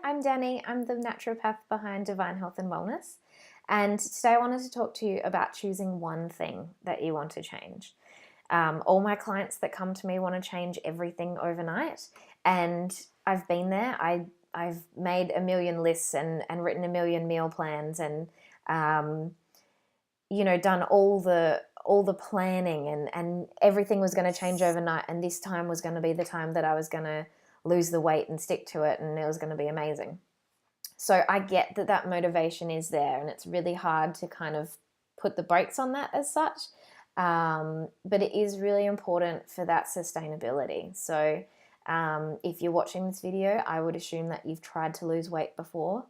I'm Danni. I'm the naturopath behind Divine Health and Wellness. And today I wanted to talk to you about choosing one thing that you want to change. All my clients that come to me want to change everything overnight. And I've been there. I've made a million lists and written a million meal plans and, done all the planning and everything was going to change overnight. And this time was going to be the time that I was going to lose the weight and stick to it, and it was going to be amazing. So I get that motivation is there, and it's really hard to kind of put the brakes on that as such, but it is really important for that sustainability. So if you're watching this video, I would assume that you've tried to lose weight before,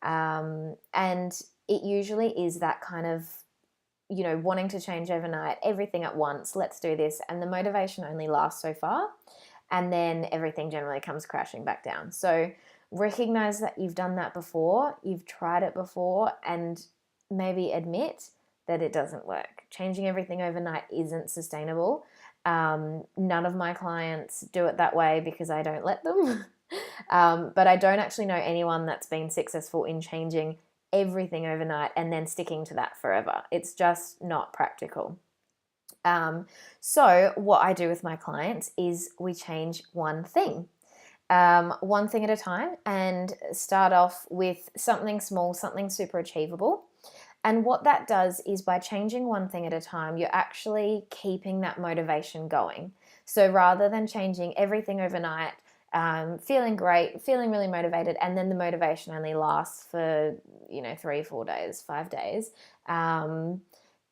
and it usually is that kind of wanting to change overnight, everything at once, let's do this, and the motivation only lasts so far. And then everything generally comes crashing back down. So recognize that you've done that before, you've tried it before, and maybe admit that it doesn't work. Changing everything overnight isn't sustainable. None of my clients do it that way because I don't let them. But I don't actually know anyone that's been successful in changing everything overnight and then sticking to that forever. It's just not practical. So what I do with my clients is we change one thing at a time, and start off with something small, something super achievable. And what that does is, by changing one thing at a time, you're actually keeping that motivation going. So rather than changing everything overnight, feeling great, feeling really motivated, and then the motivation only lasts for 3, 4 days, 5 days,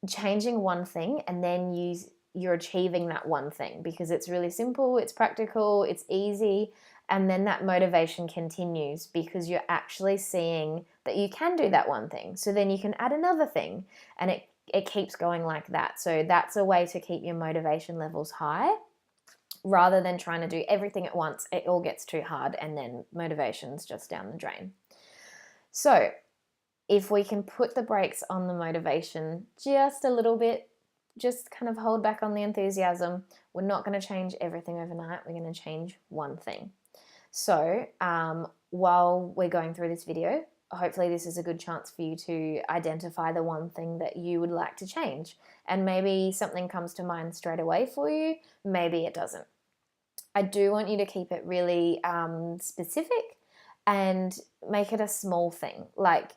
changing one thing, and then you're achieving that one thing because it's really simple, it's practical, it's easy, and then that motivation continues because you're actually seeing that you can do that one thing. So then you can add another thing, and it keeps going like that. So that's a way to keep your motivation levels high, rather than trying to do everything at once. It all gets too hard, and then motivation's just down the drain. So if we can put the brakes on the motivation just a little bit, just kind of hold back on the enthusiasm, we're not going to change everything overnight. We're going to change one thing. So while we're going through this video, hopefully this is a good chance for you to identify the one thing that you would like to change. And maybe something comes to mind straight away for you, maybe it doesn't. I do want you to keep it really specific and make it a small thing. Like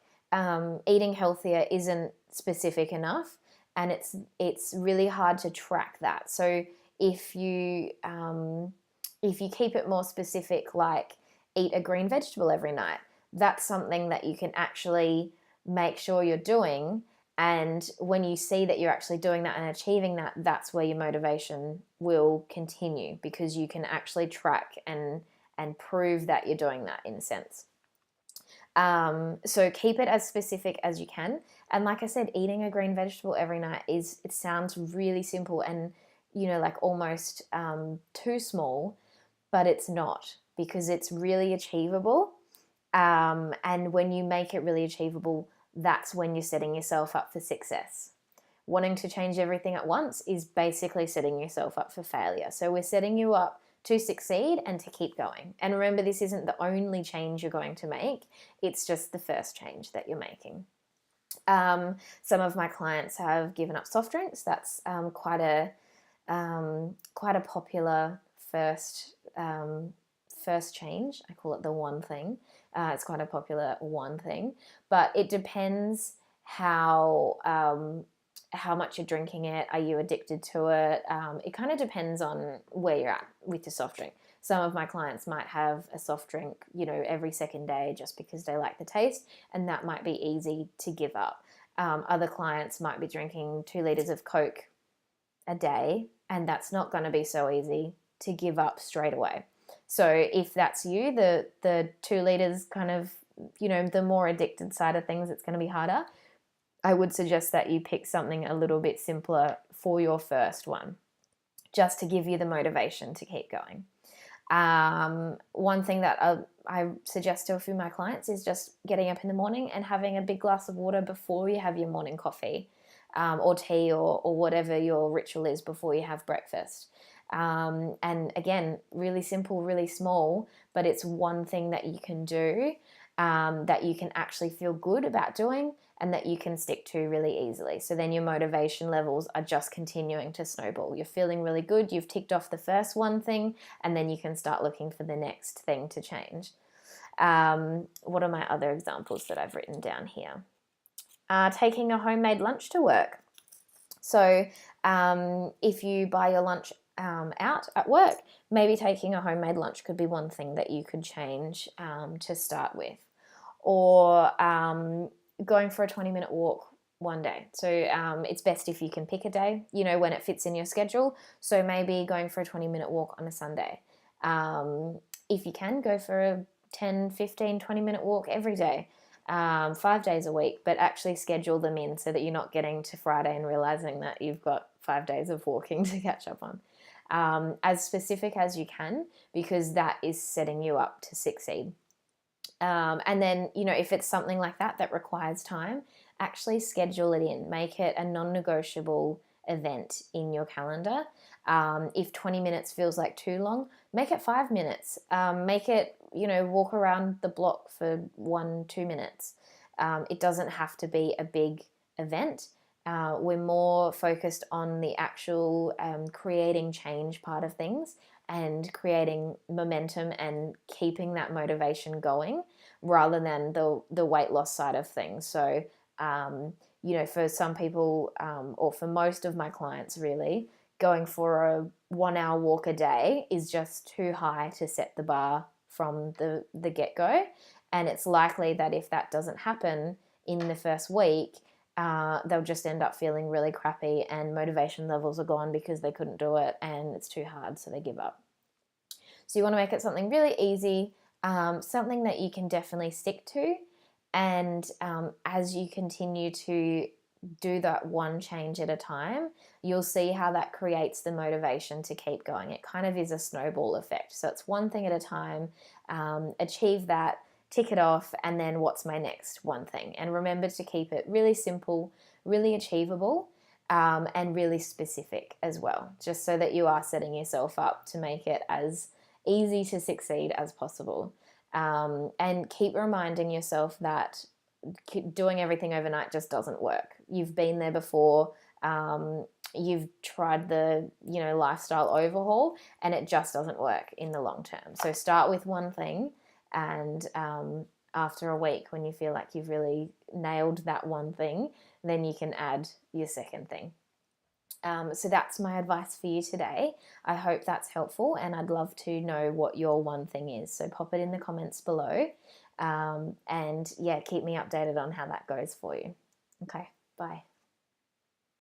eating healthier isn't specific enough, and it's really hard to track that. So if you keep it more specific, like eat a green vegetable every night, that's something that you can actually make sure you're doing. And when you see that you're actually doing that and achieving that, that's where your motivation will continue, because you can actually track and prove that you're doing that, in a sense. So keep it as specific as you can. And like I said, eating a green vegetable every night it sounds really simple and, like almost too small, but it's not, because it's really achievable. And when you make it really achievable, that's when you're setting yourself up for success. Wanting to change everything at once is basically setting yourself up for failure. So we're setting you up to succeed and to keep going. And remember, this isn't the only change you're going to make. It's just the first change that you're making. Some of my clients have given up soft drinks. That's quite a popular first change. I call it the one thing. It's quite a popular one thing, but it depends how much you're drinking it. Are you addicted to it? It kind of depends on where you're at with your soft drink. Some of my clients might have a soft drink, every second day just because they like the taste, and that might be easy to give up. Other clients might be drinking 2 liters of Coke a day, and that's not going to be so easy to give up straight away. So if that's you, the 2 liters kind of, the more addicted side of things, it's going to be harder. I would suggest that you pick something a little bit simpler for your first one, just to give you the motivation to keep going. One thing that I suggest to a few of my clients is just getting up in the morning and having a big glass of water before you have your morning coffee, or tea, or whatever your ritual is before you have breakfast. And again, really simple, really small, but it's one thing that you can do that you can actually feel good about doing and that you can stick to really easily. So then your motivation levels are just continuing to snowball. You're feeling really good. You've ticked off the first one thing, and then you can start looking for the next thing to change. What are my other examples that I've written down here? Taking a homemade lunch to work. So if you buy your lunch out at work, maybe taking a homemade lunch could be one thing that you could change to start with. Or going for a 20-minute walk one day. So it's best if you can pick a day, when it fits in your schedule. So maybe going for a 20-minute walk on a Sunday. If you can, go for a 10, 15, 20-minute walk every day, 5 days a week, but actually schedule them in so that you're not getting to Friday and realizing that you've got 5 days of walking to catch up on. As specific as you can, because that is setting you up to succeed. And then, if it's something like that requires time, actually schedule it in. Make it a non-negotiable event in your calendar. If 20 minutes feels like too long, make it 5 minutes. Make it, walk around the block for 1-2 minutes. It doesn't have to be a big event. We're more focused on the actual creating change part of things and creating momentum and keeping that motivation going rather than the weight loss side of things. So, for some people or for most of my clients really, going for a 1 hour walk a day is just too high to set the bar from the get-go. And it's likely that if that doesn't happen in the first week, they'll just end up feeling really crappy and motivation levels are gone because they couldn't do it and it's too hard, so they give up. So you want to make it something really easy, something that you can definitely stick to. And as you continue to do that one change at a time, you'll see how that creates the motivation to keep going. It kind of is a snowball effect. So it's one thing at a time, achieve that, tick it off, and then what's my next one thing? And remember to keep it really simple, really achievable, and really specific as well, just so that you are setting yourself up to make it as easy to succeed as possible. And keep reminding yourself that doing everything overnight just doesn't work. You've been there before. You've tried the lifestyle overhaul, and it just doesn't work in the long term. So start with one thing, and after a week, when you feel like you've really nailed that one thing, then you can add your second thing. So that's my advice for you today. I hope that's helpful, and I'd love to know what your one thing is. So pop it in the comments below, and keep me updated on how that goes for you. Okay, bye.